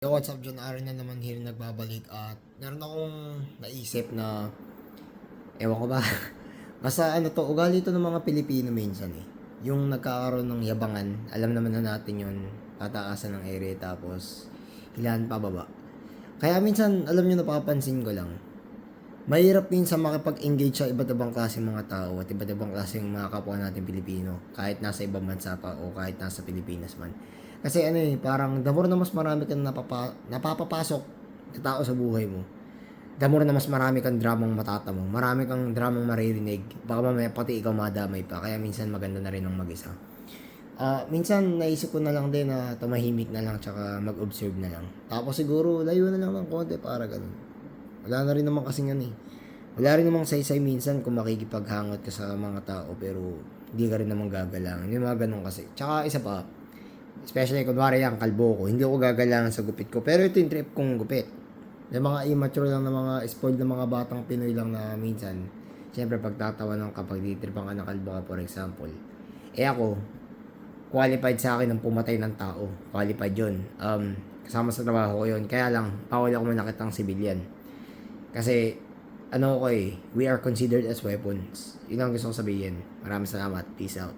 Yo, what's up, John Aaron na naman here nagbabalik at meron akong naisip na ewan ko ba basta ano to, ugali to ng mga Pilipino minsan yung nagkakaroon ng yabangan, alam naman na natin yun, pataasan ng ere tapos hilahan pababa. Kaya minsan, alam nyo, napapansin ko lang, mahirap minsan makipag-engage sa iba't ibang klaseng mga tao at iba't ibang klaseng mga kapwa natin Pilipino, kahit nasa ibang bansa pa o kahit nasa Pilipinas man. Kasi parang the more na mas marami kang napapapasok na tao sa buhay mo, the more na mas marami kang dramang matatamong, marami kang dramang maririnig, baka mamaya pati ikaw madamay pa, kaya minsan maganda na rin ang mag-isa. Minsan naisip ko na lang din na tumahimik na lang tsaka mag-observe na lang. Tapos siguro layo na lang ng konti para ganun. Wala na rin naman kasi yan Wala rin namang saysay minsan kung makikipaghangot ka sa mga tao pero hindi ka rin naman gagalang. Hindi mga ganun kasi. Tsaka isa pa, especially kunwari yan, kalbo ko, hindi ako gagalangan sa gupit ko. Pero ito yung trip kong gupit. Yung mga immature lang na mga spoiled na mga batang Pinoy lang na minsan, siyempre pagtatawanan kapag ditripan ka ng kalbo ka, for example. Ako, qualified sa akin ng pumatay ng tao. Qualified yun. Kasama sa trabaho ko yun. Kaya lang, bawal ako manakit ng civilian. Kasi, we are considered as weapons. Yun ang gusto kong sabihin. Maraming salamat. Peace out.